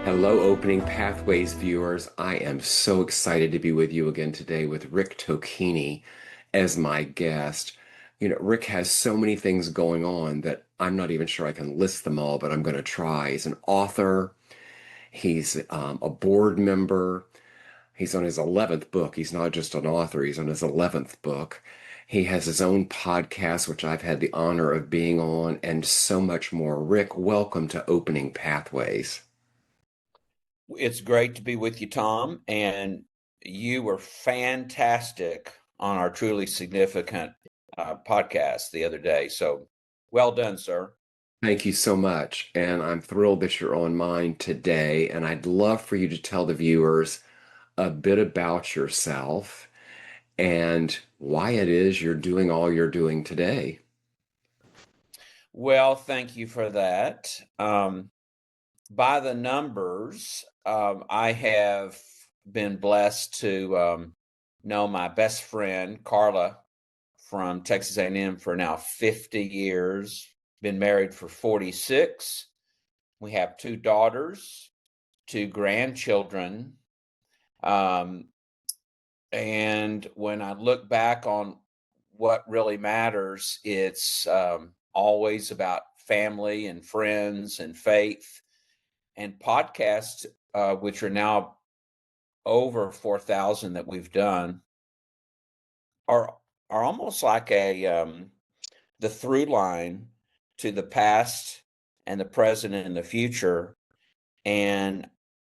Hello, Opening Pathways viewers. I am so excited to be with you again today with Rick Tocquigny as my guest. Rick has so many things going on that I'm not even sure I can list them all, but I'm going to try. He's an author, he's a board member, he's on his 11th book. He's not just an author, he's on his 11th book. He has his own podcast, which I've had the honor of being on, and so much more. Rick, welcome to Opening Pathways. It's great to be with you, Tom, and you were fantastic on our truly significant podcast the other day. So well done, sir. Thank you so much. And I'm thrilled that you're on mine today. And I'd love for you to tell the viewers a bit about yourself and why it is you're doing all you're doing today. Well, thank you for that. By the numbers, I have been blessed to know my best friend, Carla, from Texas A&M for now 50 years, been married for 46. We have two daughters, two grandchildren. Um, and when I look back on what really matters, it's always about family and friends and faith and podcasts, which are now over 4,000 that we've done, are almost like the through line to the past and the present and the future. And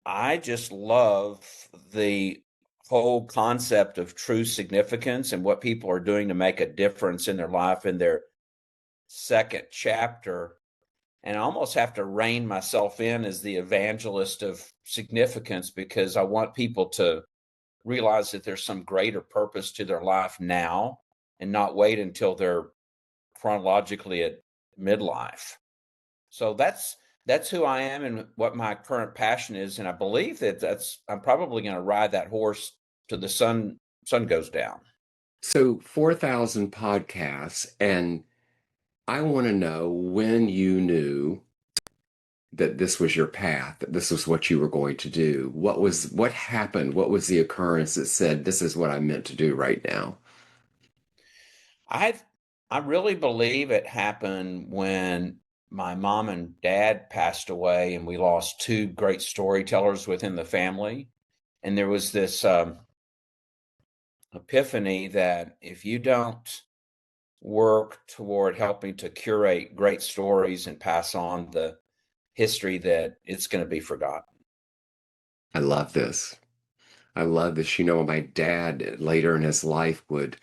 I just love the whole concept of true significance and what people are doing to make a difference in their life in their second chapter. And I almost have to rein myself in as the evangelist of significance because I want people to realize that there's some greater purpose to their life now and not wait until they're chronologically at midlife. So that's who I am and what my current passion is, and I believe that I'm probably going to ride that horse till the sun goes down. So, 4,000 podcasts, and I want to know when you knew that this was your path, that this was what you were going to do. What happened? What was the occurrence that said, this is what I'm meant to do right now? I I really believe it happened when my mom and dad passed away, and we lost two great storytellers within the family. And there was this epiphany that if you don't work toward helping to curate great stories and pass on the history, that it's going to be forgotten. I love this. I love this. My dad later in his life would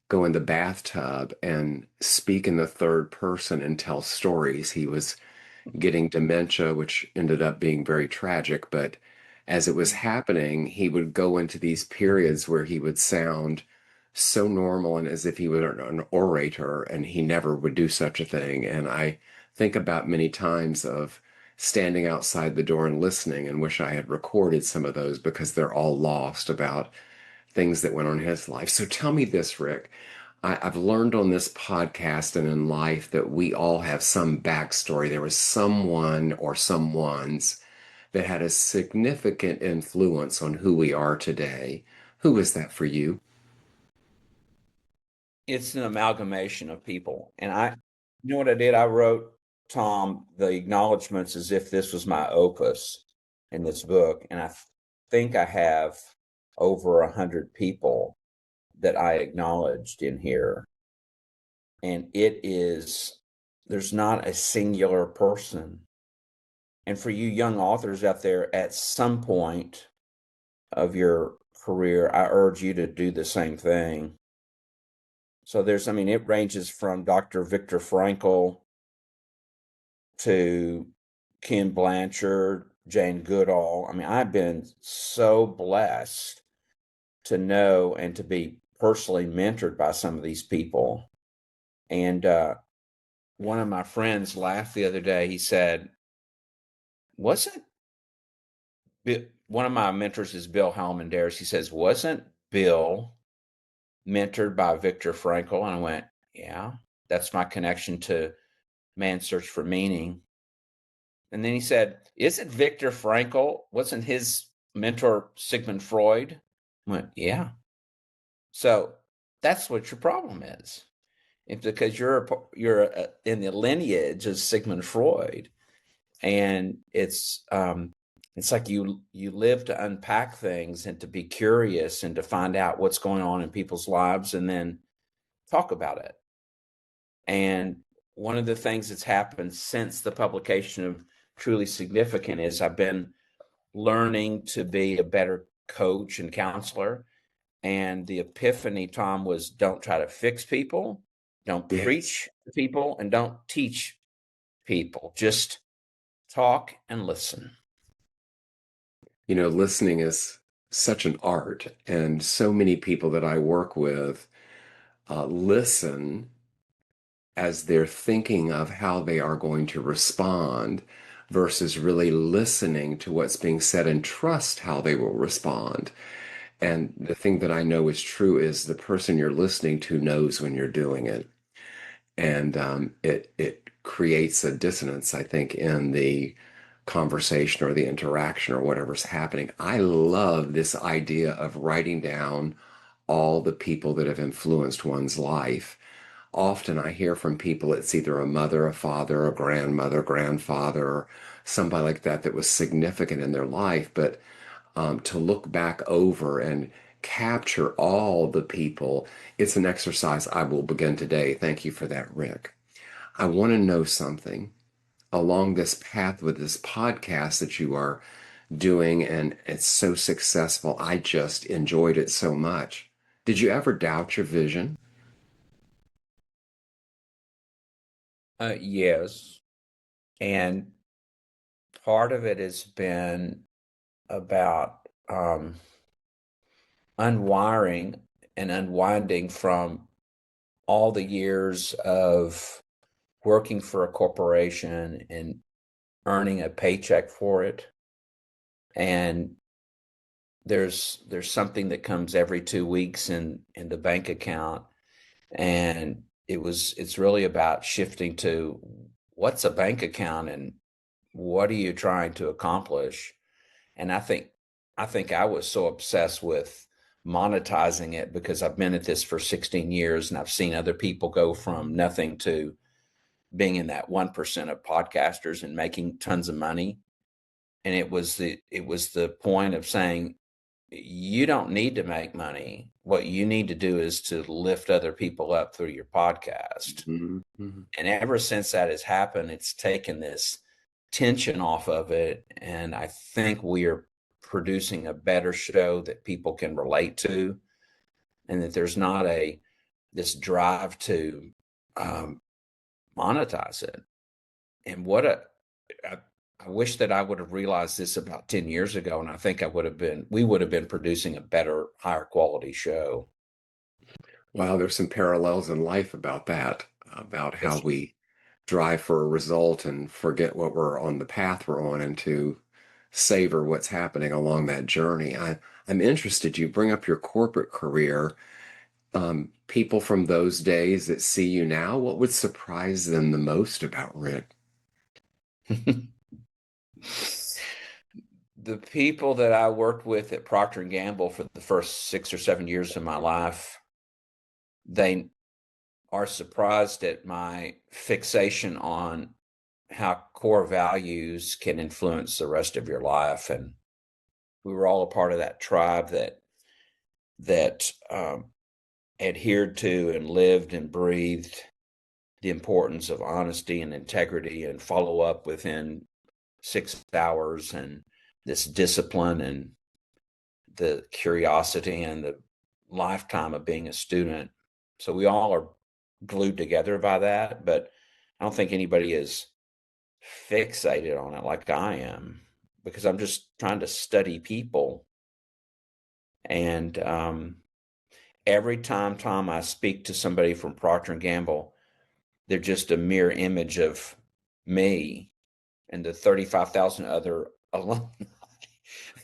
go in the bathtub and speak in the third person and tell stories. He was getting dementia, which ended up being very tragic. But as it was happening, he would go into these periods where he would sound so normal and as if he were an orator, and he never would do such a thing. And I think about many times of standing outside the door and listening and wish I had recorded some of those because they're all lost about things that went on in his life. So tell me this, Rick. I've learned on this podcast and in life that we all have some backstory. There was someone or someones that had a significant influence on who we are today. Who is that for you? It's an amalgamation of people. And you know what I did? I wrote, Tom, the acknowledgments as if this was my opus in this book. And I think I have over 100 people that I acknowledged in here. And there's not a singular person. And for you young authors out there, at some point of your career, I urge you to do the same thing. So it ranges from Dr. Viktor Frankl to Ken Blanchard, Jane Goodall. I've been so blessed to know and to be personally mentored by some of these people. And one of my friends laughed the other day. He said, wasn't one of my mentors is Bill Halmandaris. He says, wasn't Bill mentored by Viktor Frankl? And I went, yeah, that's my connection to Man's Search for Meaning. And then he said, isn't Viktor Frankl, wasn't his mentor Sigmund Freud? I went, yeah. So that's what your problem is. It's because you're in the lineage of Sigmund Freud, and it's like you live to unpack things and to be curious and to find out what's going on in people's lives and then talk about it. And one of the things that's happened since the publication of Truly Significant is I've been learning to be a better coach and counselor. And the epiphany, Tom, was don't try to fix people, don't Yes. preach to people, and don't teach people. Just talk and listen. Listening is such an art, and so many people that I work with listen as they're thinking of how they are going to respond versus really listening to what's being said and trust how they will respond. And the thing that I know is true is the person you're listening to knows when you're doing it. And it creates a dissonance, I think, in the conversation or the interaction or whatever's happening. I love this idea of writing down all the people that have influenced one's life. Often I hear from people, it's either a mother, a father, a grandmother, grandfather, or somebody like that that was significant in their life. But to look back over and capture all the people, it's an exercise I will begin today. Thank you for that, Rick. I want to know something along this path with this podcast that you are doing, and it's so successful. I just enjoyed it so much. Did you ever doubt your vision? Yes. And part of it has been about unwiring and unwinding from all the years of working for a corporation and earning a paycheck for it. And there's something that comes every 2 weeks in the bank account. And it's really about shifting to what's a bank account and what are you trying to accomplish? And I think I was so obsessed with monetizing it because I've been at this for 16 years and I've seen other people go from nothing to being in that 1% of podcasters and making tons of money. And it was the point of saying, you don't need to make money. What you need to do is to lift other people up through your podcast. Mm-hmm. And ever since that has happened, it's taken this tension off of it. And I think we are producing a better show that people can relate to, and that there's not this drive to um, monetize it. And I, I wish that I would have realized this about 10 years ago. And I think we would have been producing a better, higher quality show. Wow, there's some parallels in life about that, about how Yes. we drive for a result and forget what we're on the path we're on and to savor what's happening along that journey. I'm interested, you bring up your corporate career. People from those days that see you now, what would surprise them the most about Rick? The people that I worked with at Procter and Gamble for the first 6 or 7 years of my life, they are surprised at my fixation on how core values can influence the rest of your life. And we were all a part of that tribe that adhered to and lived and breathed the importance of honesty and integrity and follow up within 6 hours, and this discipline and the curiosity and the lifetime of being a student. So we all are glued together by that, but I don't think anybody is fixated on it like I am, because I'm just trying to study people. And every time, Tom, I speak to somebody from Procter and Gamble, they're just a mere image of me and the 35,000 other alumni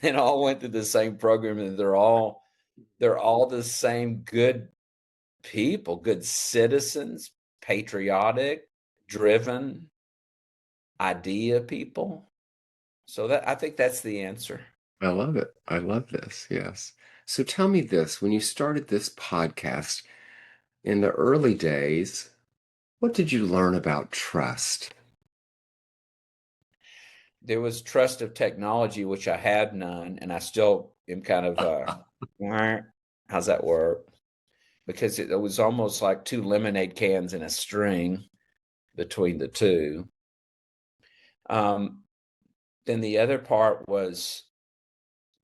that all went through the same program, and they're all the same good people, good citizens, patriotic, driven. idea people. So that I think that's the answer. I love it. I love this. Yes. So tell me this, when you started this podcast in the early days, what did you learn about trust? There was trust of technology, which I had none, and I still am kind of how's that work? Because it was almost like two lemonade cans in a string between the two. Um, then the other part was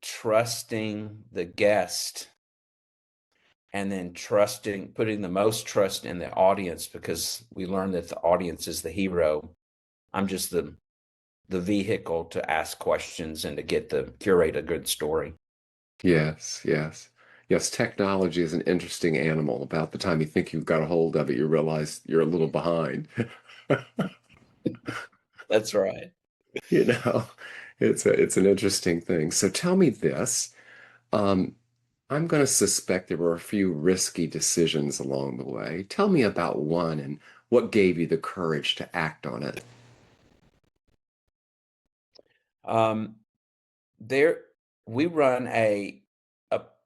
trusting the guest, and then putting the most trust in the audience, because we learned that the audience is the hero. I'm just the vehicle to ask questions and to get the curate a good story. Yes, yes. Yes, technology is an interesting animal. About the time you think you've got a hold of it, you realize you're a little behind. That's right. You know, it's an interesting thing. So tell me this. Um, I'm going to suspect there were a few risky decisions along the way. Tell me about one and what gave you the courage to act on it. Um, there we run a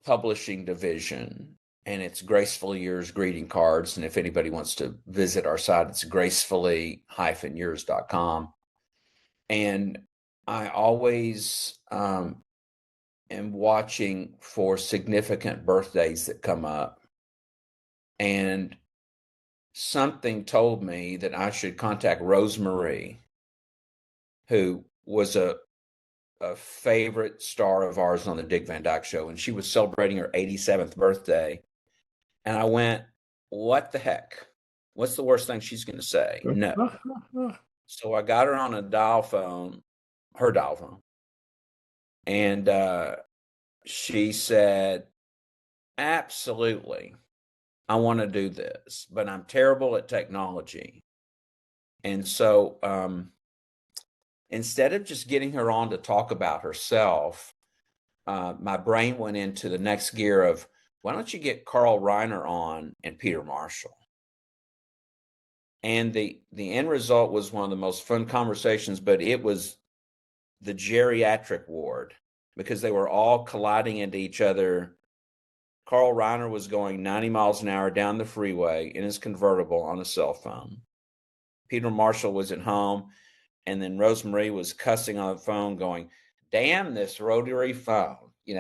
publishing division, and it's Graceful Years greeting cards. And if anybody wants to visit our site, it's gracefully-years.com. And I always am watching for significant birthdays that come up. And something told me that I should contact Rosemary, who was a favorite star of ours on the Dick Van Dyke Show, and she was celebrating her 87th birthday. And I went, what the heck? What's the worst thing she's going to say? No. So I got her on a dial phone, her dial phone, and she said, absolutely, I want to do this, but I'm terrible at technology. And so instead of just getting her on to talk about herself, my brain went into the next gear of, why don't you get Carl Reiner on and Peter Marshall? And the end result was one of the most fun conversations, but it was the geriatric ward, because they were all colliding into each other. Carl Reiner was going 90 miles an hour down the freeway in his convertible on a cell phone. Peter Marshall was at home, and then Rosemary was cussing on the phone, going, "Damn this rotary phone!"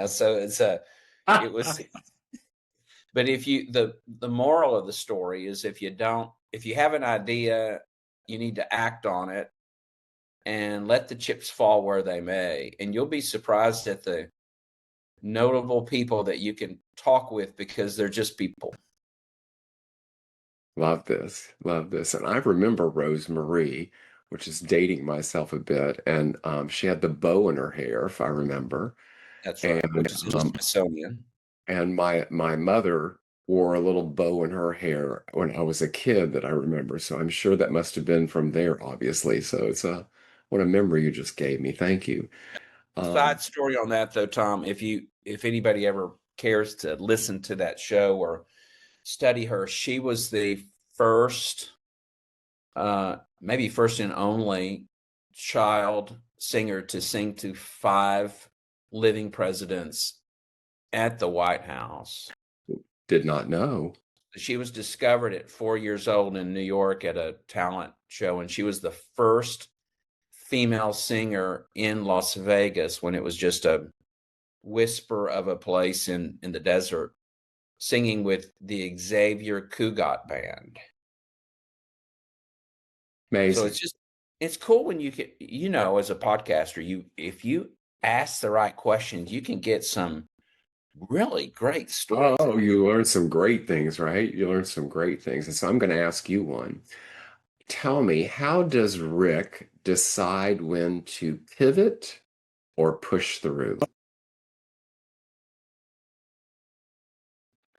So it was. But if you the moral of the story is, if you have an idea, you need to act on it and let the chips fall where they may, and you'll be surprised at the notable people that you can talk with, because they're just people. Love this. Love this. And I remember Rose Marie, which is dating myself a bit, and she had the bow in her hair, if I remember. That's right, And which is in the Smithsonian. my mother wore a little bow in her hair when I was a kid that I remember. So I'm sure that must have been from there, obviously. So it's a what a memory you just gave me. Thank you. Um, Side story on that, though, Tom, if anybody ever cares to listen to that show or study her, she was the first, maybe first and only child singer to sing to 5 living presidents at the White House. did not know. She was discovered at 4 years old in New York at a talent show, and she was the first female singer in Las Vegas, when it was just a whisper of a place in the desert, singing with the Xavier Cugat Band. So Amazing. it's cool when you can, as a podcaster, if you ask the right questions, you can get some really great stories Oh, out. you learned some great things, right? You learned some great things. And so I'm going to ask you one. Tell me, how does Rick decide when to pivot or push through?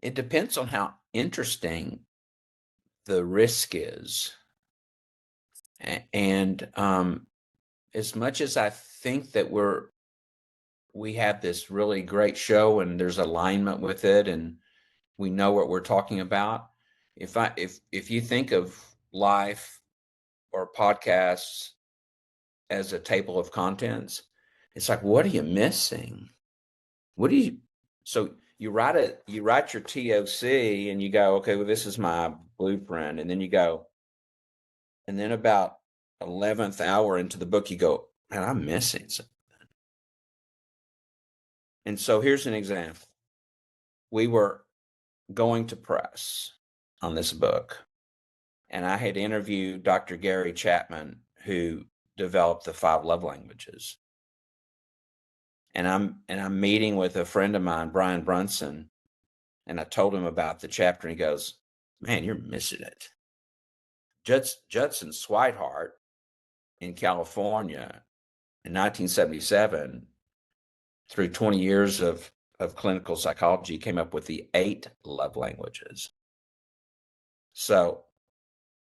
It depends on how interesting the risk is. And as much as I think that we have this really great show and there's alignment with it and we know what we're talking about, if you think of life or podcasts as a table of contents. It's like, what are you missing? What do you so you write your TOC and you go, okay, well, this is my blueprint. And then you go, and then about 11th hour into the book, you go, man, I'm missing something. And so here's an example. We were going to press on this book, and I had interviewed Dr. Gary Chapman, who developed the five love languages. And I'm meeting with a friend of mine, Brian Brunson, and I told him about the chapter, and he goes, "Man, you're missing it." Judson Swihart in California in 1977, through 20 years of clinical psychology, came up with the 8 love languages. So,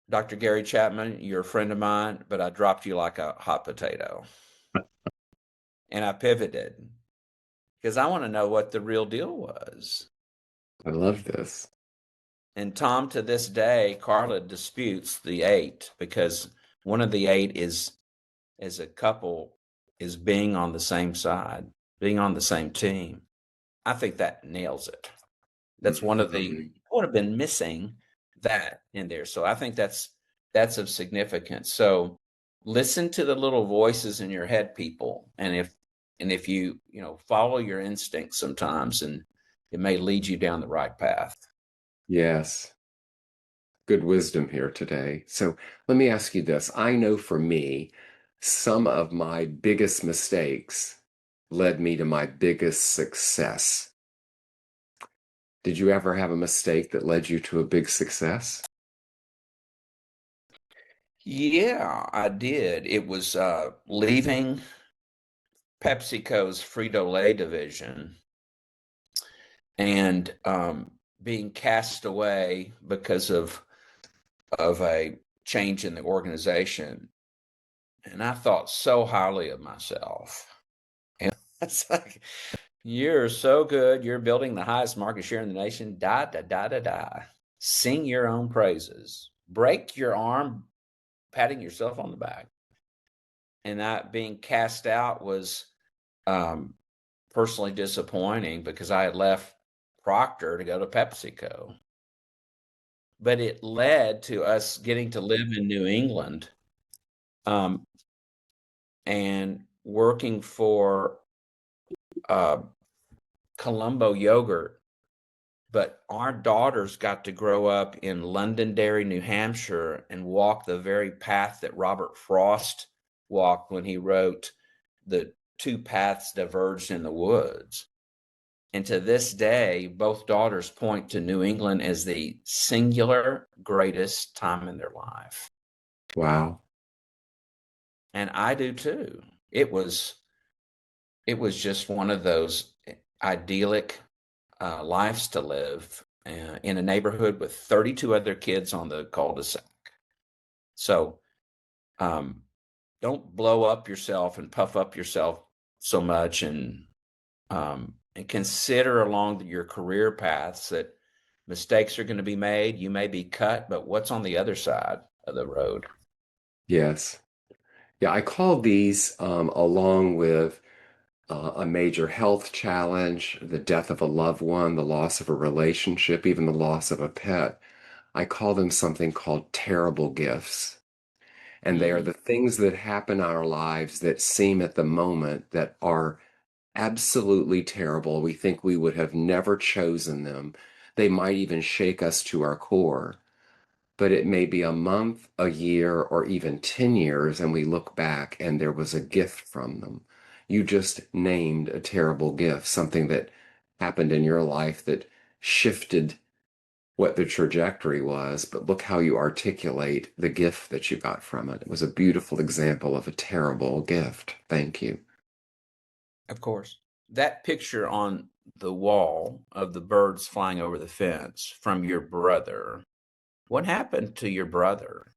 Dr. Gary Chapman, you're a friend of mine, but I dropped you like a hot potato. And I pivoted because I want to know what the real deal was. I love this. And Tom, to this day, Carla disputes the 8 because one of the 8 is, as a couple, is being on the same side, being on the same team. I think that nails it. That's one of the, Mhm. I would have been missing that in there. So I think that's of significance. So listen to the little voices in your head, people. And if you follow your instincts sometimes, and it may lead you down the right path. Yes, good wisdom here today. So let me ask you this. I know for me, some of my biggest mistakes led me to my biggest success. Did you ever have a mistake that led you to a big success? Yeah, I did. It was leaving PepsiCo's Frito-Lay division and being cast away because of a change in the organization. And I thought so highly of myself. And it's like, you're so good. You're building the highest market share in the nation. Da, da, da, da, da. Sing your own praises. Break your arm patting yourself on the back. And that being cast out was um, personally disappointing because I had left Procter to go to PepsiCo. But it led to us getting to live in New England, um, and working for uh, Colombo Yogurt. But our daughters got to grow up in Londonderry, New Hampshire, and walk the very path that Robert Frost walked when he wrote "The Two Paths Diverged in the Woods." And to this day, both daughters point to New England as the singular greatest time in their life. Wow. And I do too. It was it was just one of those idyllic lives to live in a neighborhood with 32 other kids on the cul-de-sac. So um, don't blow up yourself and puff up yourself so much, and consider along your career paths that mistakes are going to be made. You may be cut, but what's on the other side of the road? Yes. Yeah, I call these along with a major health challenge, the death of a loved one, the loss of a relationship, even the loss of a pet. I call them something called terrible gifts. And they are Mm. the things that happen in our lives that seem at the moment that are absolutely terrible. We think we would have never chosen them. They might even shake us to our core. But it may be a month, a year, or even 10 years, and we look back and there was a gift from them. You just named a terrible gift, something that happened in your life that shifted what the trajectory was, but look how you articulate the gift that you got from it. It was a beautiful example of a terrible gift. Thank you. Of course. That picture on the wall of the birds flying over the fence from your brother, what happened to your brother?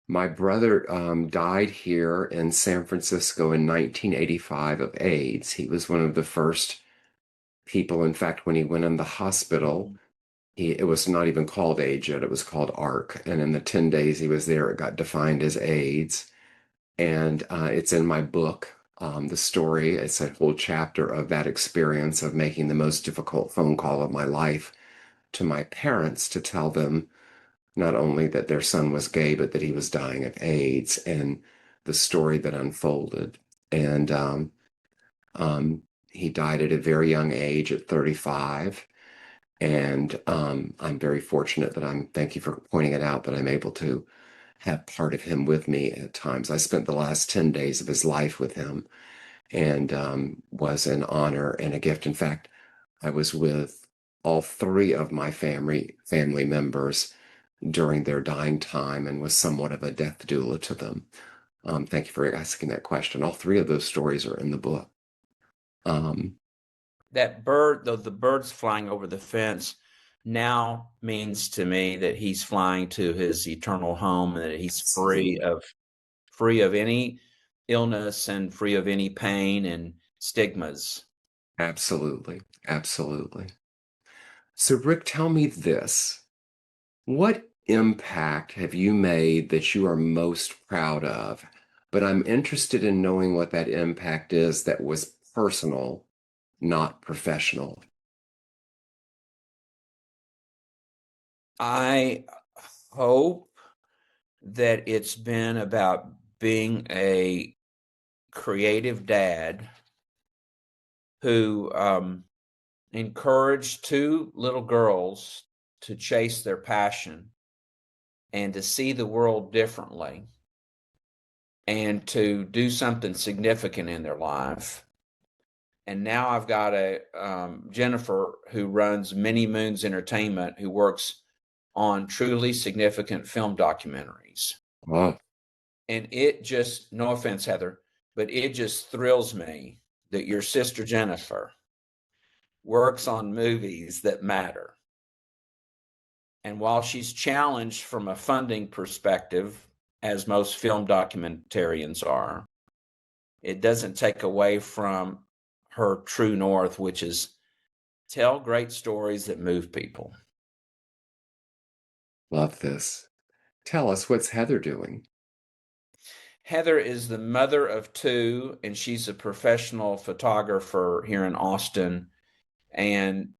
My brother died here in San Francisco in 1985 of AIDS. He was one of the first people, in fact, when he went in the hospital, it was not even called AIDS yet, it was called ARC. And in the 10 days he was there, it got defined as AIDS. and it's in my book. The story, it's a whole chapter of that experience of making the most difficult phone call of my life to my parents to tell them not only that their son was gay, but that he was dying of AIDS, and the story that unfolded. And um, he died at a very young age, at 35. And I'm very fortunate that thank you for pointing it out, that I'm able to have part of him with me at times. I spent the last 10 days of his life with him, and was an honor and a gift. In fact, I was with all three of my family members during their dying time and was somewhat of a death doula to them. Thank you for asking that question. All three of those stories are in the book. Um, That bird, though, the bird's flying over the fence now means to me that he's flying to his eternal home and that he's Absolutely. free of any illness and free of any pain and stigmas. Absolutely. Absolutely. So, Rick, tell me this. What impact have you made that you are most proud of? But I'm interested in knowing what that impact is that was personal, not professional. I hope that it's been about being a creative dad who encouraged two little girls to chase their passion and to see the world differently and to do something significant in their life. And now I've got a Jennifer who runs Many Moons Entertainment, who works on truly significant film documentaries. Oh, And it just, no offense, Heather, but it just thrills me that your sister Jennifer works on movies that matter. And while she's challenged from a funding perspective, as most film documentarians are, it doesn't take away from her true north, which is tell great stories that move people. love this. Tell us, what's Heather doing? Heather is the mother of two, and she's a professional photographer here in Austin. And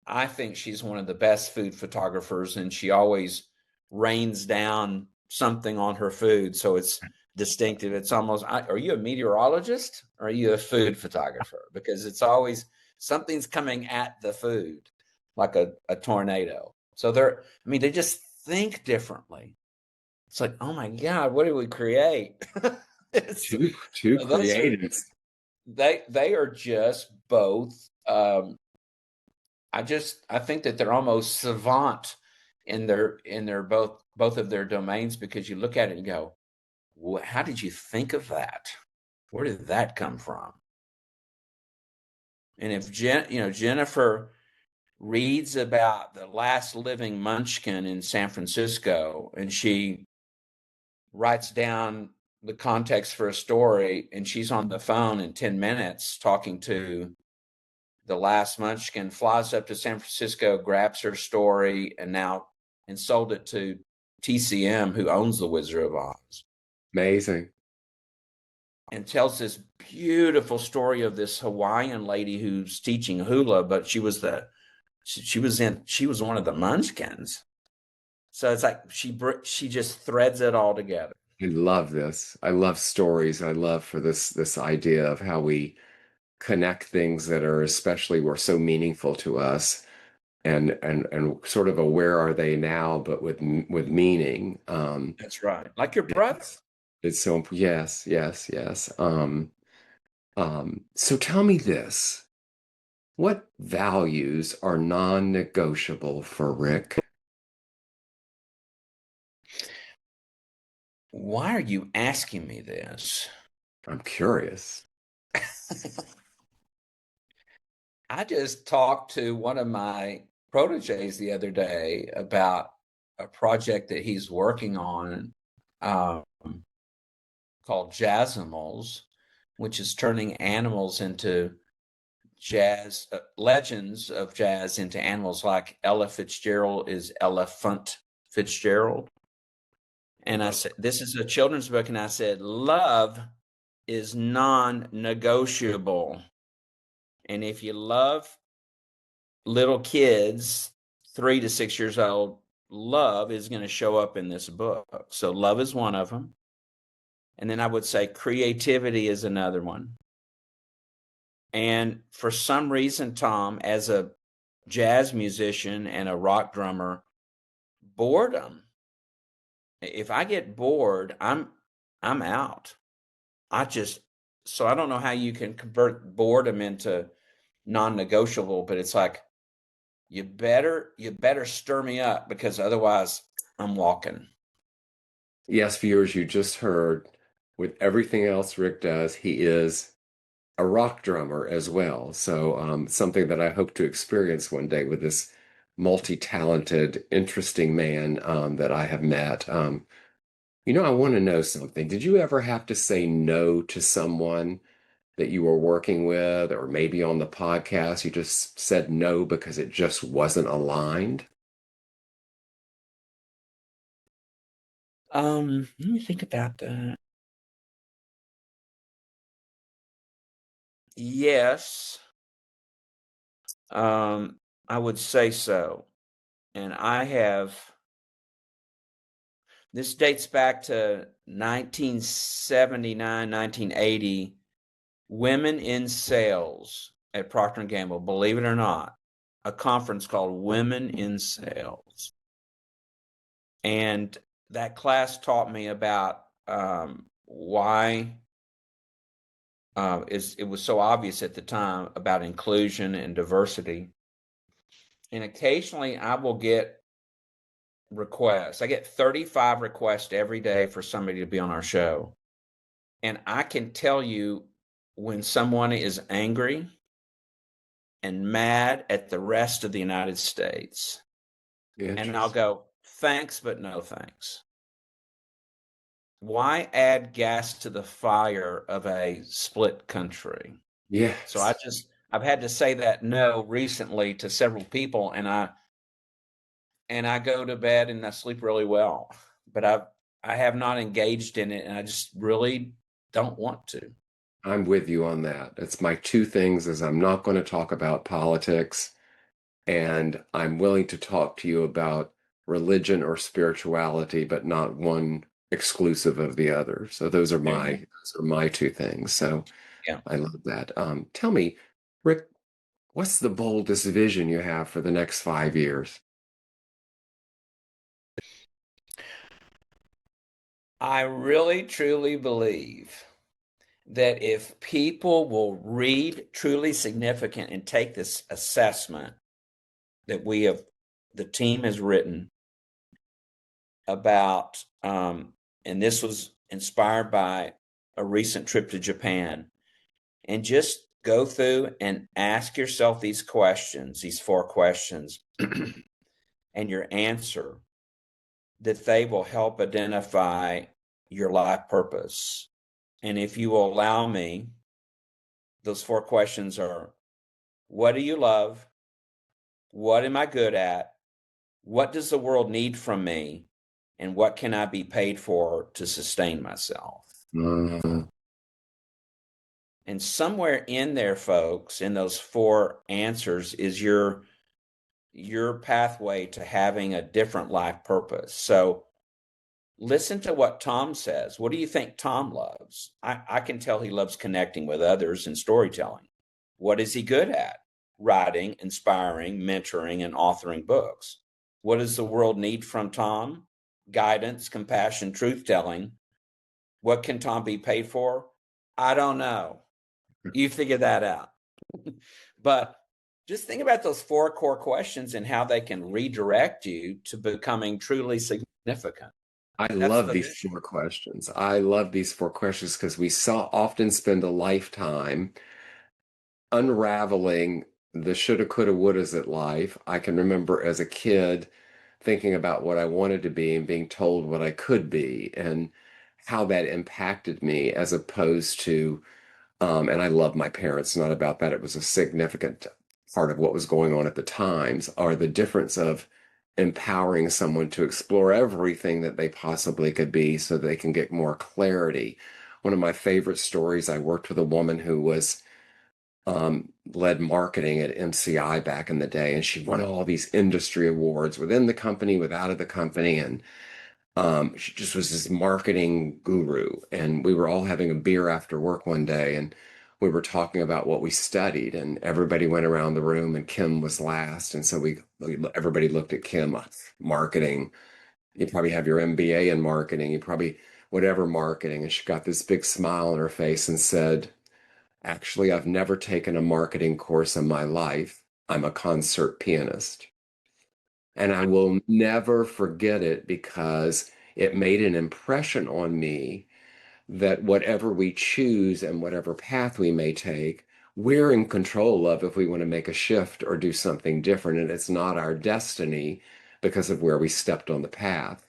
I think she's one of the best food photographers, and she always rains down something on her food. So it's distinctive. It's almost, are you a meteorologist or are you a food photographer? Because it's always something's coming at the food like a tornado. So they just think differently. It's like, oh my God, what did we create? it's, Two those are, creatives. they are just both I think that they're almost savant in their both of their domains, because you look at it and go, how did you think of that? Where did that come from? And if Jennifer reads about the last living munchkin in San Francisco and she writes down the context for a story and she's on the phone in 10 minutes talking to the last munchkin, flies up to San Francisco, grabs her story, and sold it to TCM, who owns the Wizard of Oz, Amazing. and tells this beautiful story of this Hawaiian lady who's teaching hula, but she was one of the munchkins. So it's like she just threads it all together. I love this. I love stories. I love for this idea of how we connect things that are especially were so meaningful to us, and sort of a where are they now, but with meaning. That's right. Like your brother. It's so yes, yes, yes. So tell me this. What values are non-negotiable for Rick? Why are you asking me this? I'm curious. I just talked to one of my proteges the other day about a project that he's working on um, called Jazzimals, which is turning animals into jazz legends of jazz into animals, like Ella Fitzgerald is Elephant Fitzgerald. And I said, this is a children's book. And I said, love is non negotiable. And if you love little kids, 3 to 6 years old, love is going to show up in this book. So love is one of them. And then I would say creativity is another one. And for some reason, Tom, as a jazz musician and a rock drummer, boredom. If I get bored, I'm out. I just so I don't know how you can convert boredom into non-negotiable, but it's like you better stir me up because otherwise I'm walking. Yes, viewers, you just heard with everything else Rick does, he is a rock drummer as well. So, something that I hope to experience one day with this multi-talented, interesting man that I have met. I want to know something. Did you ever have to say no to someone that you were working with, or maybe on the podcast, you just said no because it just wasn't aligned? Let me think about that. Yes, I would say so. And this dates back to 1979, 1980, Women in Sales at Procter& and Gamble, believe it or not, a conference called Women in Sales. And that class taught me about why it was so obvious at the time about inclusion and diversity. And occasionally I will get requests. I get 35 requests every day for somebody to be on our show. And I can tell you when someone is angry and mad at the rest of the United States. And I'll Interesting. go, thanks, but no thanks. Why add gas to the fire of a split country? So Yes. I've had to say that no recently to several people, and I go to bed and I sleep really well. But I have not engaged in it, and I just really don't want to. I'm with you on that. It's my two things is I'm not going to talk about politics, and I'm willing to talk to you about religion or spirituality, but not one exclusive of the other. So There you go. those are my two things. So Yeah. I love that. Tell me, Rick, what's the boldest vision you have for the next 5 years? I really truly believe that if people will read Truly Significant and take this assessment that the team has written about, and this was inspired by a recent trip to Japan, and just go through and ask yourself these questions, these 4 questions, and your answer, that they will help identify your life purpose. And if you will allow me, those 4 questions are: what do you love? What am I good at? What does the world need from me? And what can I be paid for to sustain myself? Uh, And somewhere in there, folks, in those 4 answers is your pathway to having a different life purpose. So listen to what Tom says. What do you think Tom loves? I can tell he loves connecting with others and storytelling. What is he good at? Writing, inspiring, mentoring, and authoring books. What does the world need from Tom? Guidance, compassion, truth telling. What can Tom be paid for? I don't know. You figure that out. But just think about those 4 core questions and how they can redirect you to becoming truly significant. I That's love the these vision. 4 questions. I love these 4 questions because we saw often spend a lifetime unraveling the shoulda, coulda, wouldas at life. I can remember as a kid thinking about what I wanted to be and being told what I could be and how that impacted me as opposed to, and I love my parents, not about that. It was a significant part of what was going on at the times, are the difference of empowering someone to explore everything that they possibly could be so they can get more clarity. One of my favorite stories, I worked with a woman who was led marketing at MCI back in the day, and she won all these industry awards within the company, without of the company, and she just was this marketing guru. And we were all having a beer after work one day, and we were talking about what we studied, and everybody went around the room, and Kim was last, and so everybody looked at Kim, marketing. You probably have your MBA in marketing, you probably whatever marketing, and she got this big smile on her face and said, "Actually, I've never taken a marketing course in my life. I'm a concert pianist." And I will never forget it because it made an impression on me that whatever we choose and whatever path we may take, we're in control of if we want to make a shift or do something different. And it's not our destiny because of where we stepped on the path.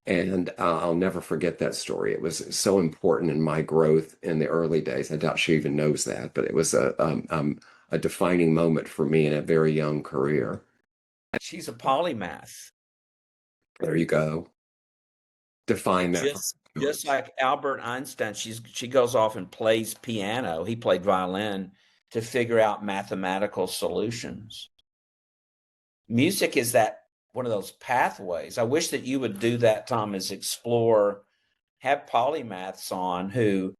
And I'll never forget that story. It was so important in my growth in the early days. I doubt she even knows that, but it was a defining moment for me in a very young career. She's a polymath. There you go. Define that for Just viewers. like Albert Einstein, she goes off and plays piano. He played violin to figure out mathematical solutions. Music is that one of those pathways. I wish that you would do that, Tom, is explore, have polymaths on who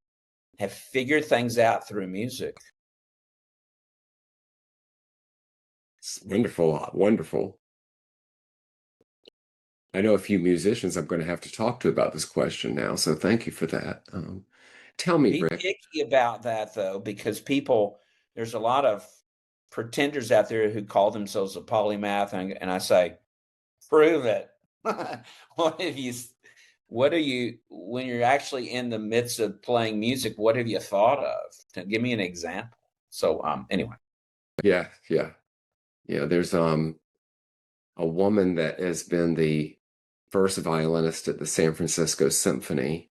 have figured things out through music. It's wonderful, wonderful. I know a few musicians I'm going to have to talk to about this question now, so thank you for that. Tell me, Be Rick. picky about that, though, because there's a lot of pretenders out there who call themselves a polymath, and I say, prove it. What have you, what are you, when you're actually in the midst of playing music, what have you thought of? Give me an example. So, anyway, Yeah, yeah, yeah. There's a woman that has been the first violinist at the San Francisco Symphony,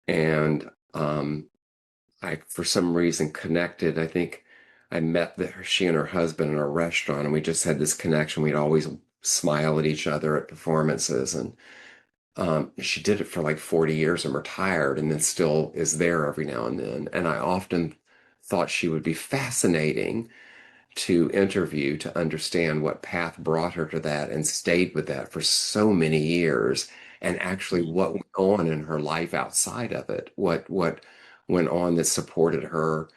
and I, for some reason, connected. I think I met she and her husband in a restaurant, and we just had this connection. We'd always smile at each other at performances, and she did it for like 40 years and retired, and then still is there every now and then. And I often thought she would be fascinating to interview to understand what path brought her to that and stayed with that for so many years, and actually what went on in her life outside of it, what went on that supported her,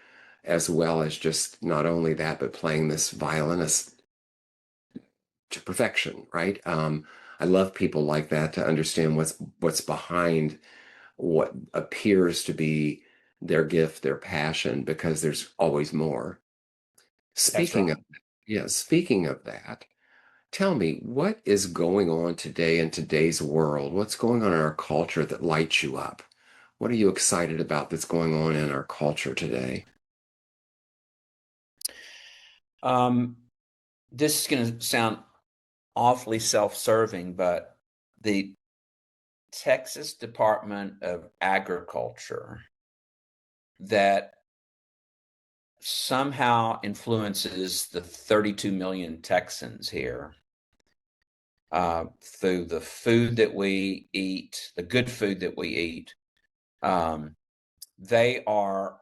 as well as just not only that, but playing this violinist to perfection, right? I love people like that to understand what's behind what appears to be their gift, their passion, because there's always more. that's Speaking of, right. yeah, speaking of that, tell me what is going on today in today's world? What's going on in our culture that lights you up? What are you excited about that's going on in our culture today? Um, this is going to sound awfully self-serving, but the Texas Department of Agriculture that somehow influences the 32 million Texans here through the food that we eat, the good food that we eat. Um, they are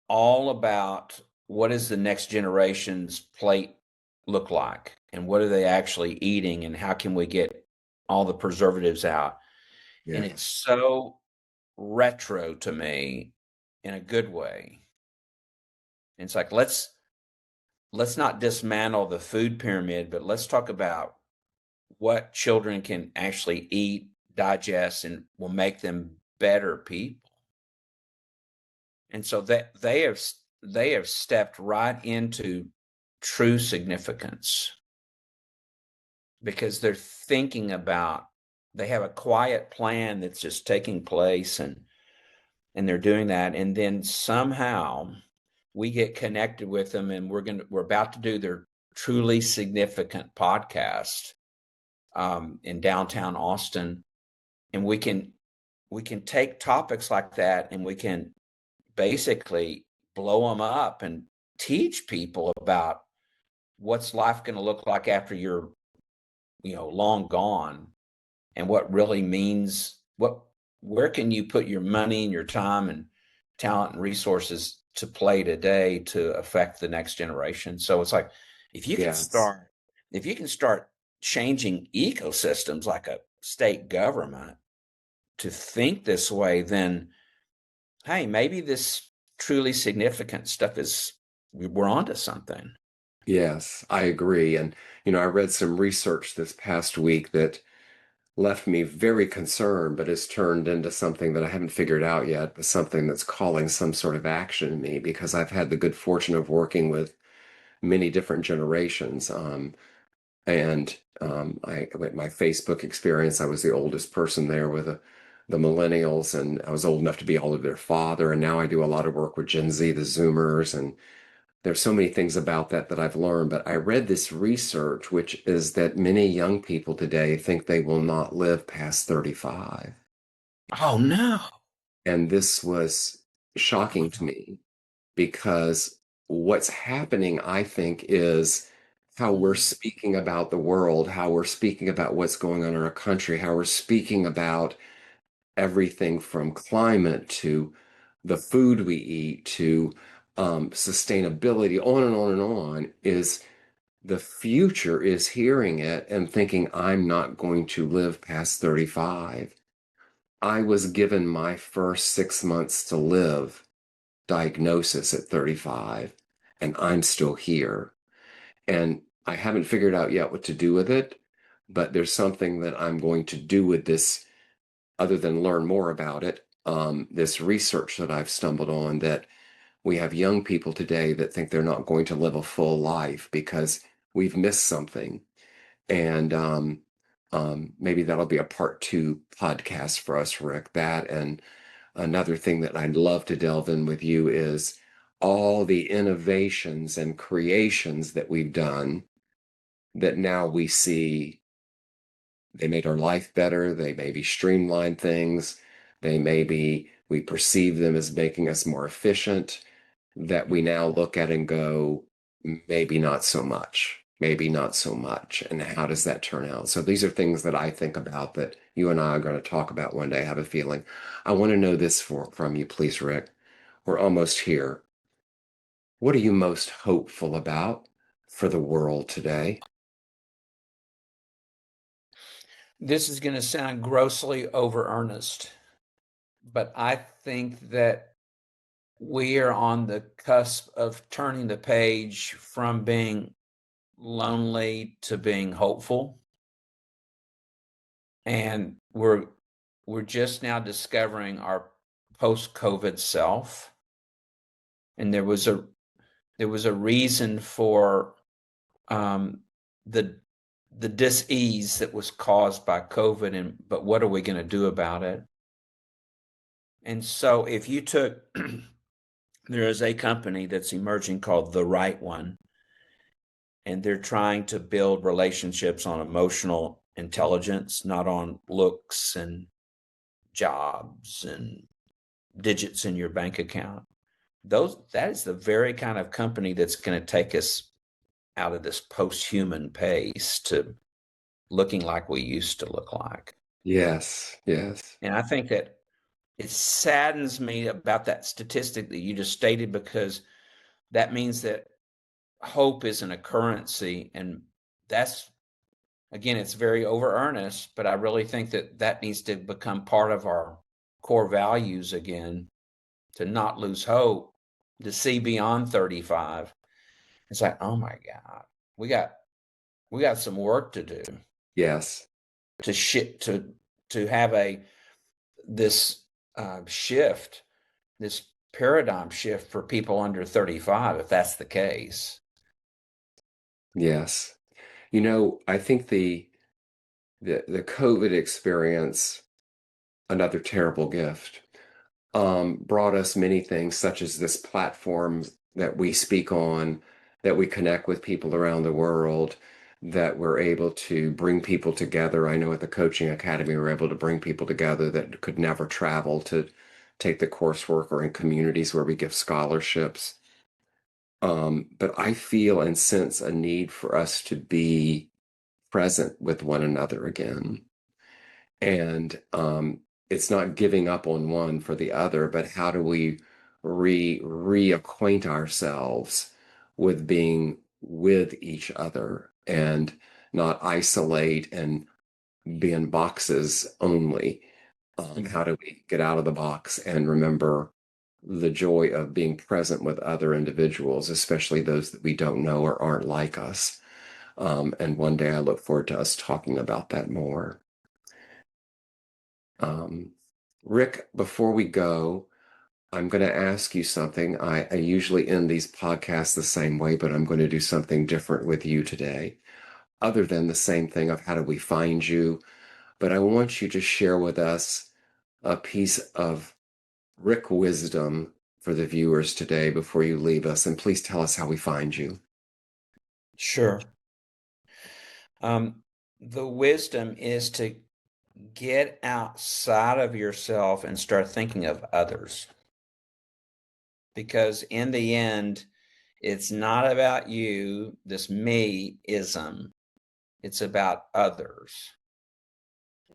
all about what does the next generation's plate look like, and what are they actually eating, and how can we get all the preservatives out. And Yeah, it's so retro to me in a good way. And it's like let's not dismantle the food pyramid, but let's talk about what children can actually eat, digest, and will make them better people. And so that they have stepped right into true significance because they're thinking about, they have a quiet plan that's just taking place, and they're doing that, and then somehow we get connected with them, and we're about to do their truly significant podcast in downtown Austin, and we can take topics like that, and we can basically blow them up and teach people about what's life going to look like after you're long gone, and what really means where can you put your money and your time and talent and resources to play today to affect the next generation. So it's like if you can Yes. start if you can start changing ecosystems like a state government to think this way, then hey, maybe this truly significant stuff is we're onto something. Yes, I agree. And, I read some research this past week that left me very concerned, but has turned into something that I haven't figured out yet, but something that's calling some sort of action in me because I've had the good fortune of working with many different generations. With my Facebook experience, I was the oldest person there with the millennials, and I was old enough to be all of their father. And now I do a lot of work with Gen Z, the Zoomers, and there's so many things about that I've learned. But I read this research, which is that many young people today think they will not live past 35. Oh no. And this was shocking to me because what's happening, I think, is how we're speaking about the world, how we're speaking about what's going on in our country, how we're speaking about everything from climate to the food we eat to sustainability, on and on and on, is the future is hearing it and thinking, I'm not going to live past 35. I was given my first 6 months to live diagnosis at 35, and I'm still here. And I haven't figured out yet what to do with it, but there's something that I'm going to do with this other than learn more about it. This research that I've stumbled on that we have young people today that think they're not going to live a full life because we've missed something. And maybe that'll be a part two podcast for us, Rick. That and another thing that I'd love to delve in with you is all the innovations and creations that we've done that now we see they made our life better. They maybe streamlined things. They maybe we perceive them as making us more efficient that we now look at and go, maybe not so much, maybe not so much. And how does that turn out? So these are things that I think about that you and I are going to talk about one day. I have a feeling. I want to know this from you, please, Rick. We're almost here. What are you most hopeful about for the world today? This is going to sound grossly over earnest, but I think that we are on the cusp of turning the page from being lonely to being hopeful. And we're just now discovering our post-COVID self. And there was a reason for um, the the dis-ease that was caused by COVID, and but what are we going to do about it? And so if you took there is a company that's emerging called The Right One, and they're trying to build relationships on emotional intelligence, not on looks and jobs and digits in your bank account. That is the very kind of company that's going to take us out of this post-human pace to looking like we used to look like. Yes, yes, And I think that it saddens me about that statistic that you just stated, because that means that hope isn't a currency. And that's, again, it's very over earnest, but I really think that that needs to become part of our core values again, to not lose hope, to see beyond 35. It's like, oh my God, we got we got some work to do yes, to shit to have a this shift, this paradigm shift for people under 35, if that's the case. yes. I think the COVID experience, another terrible gift, brought us many things, such as this platform that we speak on, that we connect with people around the world, that we're able to bring people together. I know at the Coaching Academy, we're able to bring people together that could never travel to take the coursework, or in communities where we give scholarships. But I feel and sense a need for us to be present with one another again. And it's not giving up on one for the other, but how do we reacquaint ourselves with being with each other and not isolate and be in boxes only? How do we get out of the box and remember the joy of being present with other individuals, especially those that we don't know or aren't like us? And one day I look forward to us talking about that more. Um, Rick, before we go, I'm going to ask you something. I usually end these podcasts the same way, but I'm going to do something different with you today, other than the same thing of how do we find you. But I want you to share with us a piece of Rick wisdom for the viewers today before you leave us. And please tell us how we find you. Sure. The wisdom is to get outside of yourself and start thinking of others. Because in the end, it's not about you, this me-ism. It's about others.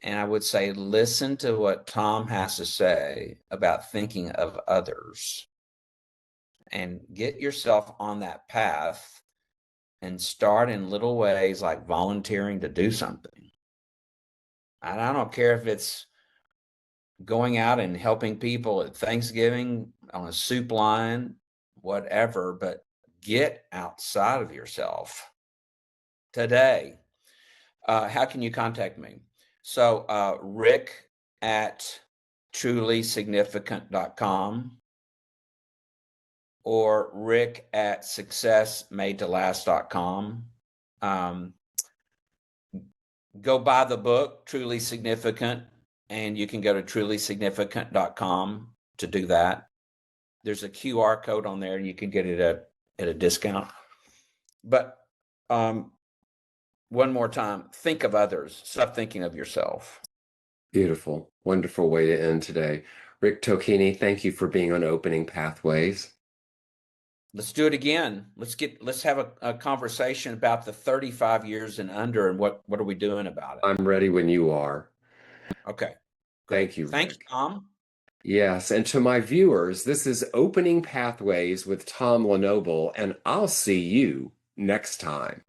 And I would say, listen to what Tom has to say about thinking of others and get yourself on that path and start in little ways like volunteering to do something. And I don't care if it's going out and helping people at Thanksgiving on a soup line, whatever, but get outside of yourself today. How can you contact me? So Rick at trulysignificant.com or Rick at successmadetolast.com. Go buy the book, Truly Significant, and you can go to trulysignificant.com to do that. There's a QR code on there and you can get it at a discount. But one more time, think of others. Stop thinking of yourself. Beautiful, wonderful way to end today. Rick Tocquigny, thank you for being on Opening Pathways. Let's do it again. Let's have a conversation about the 35 years and under and what are we doing about it? I'm ready when you are. Okay, great. Thank you, Thanks, Rick. Tom. Yes, and to my viewers, this is Opening Pathways with Tom Lenoble, and I'll see you next time.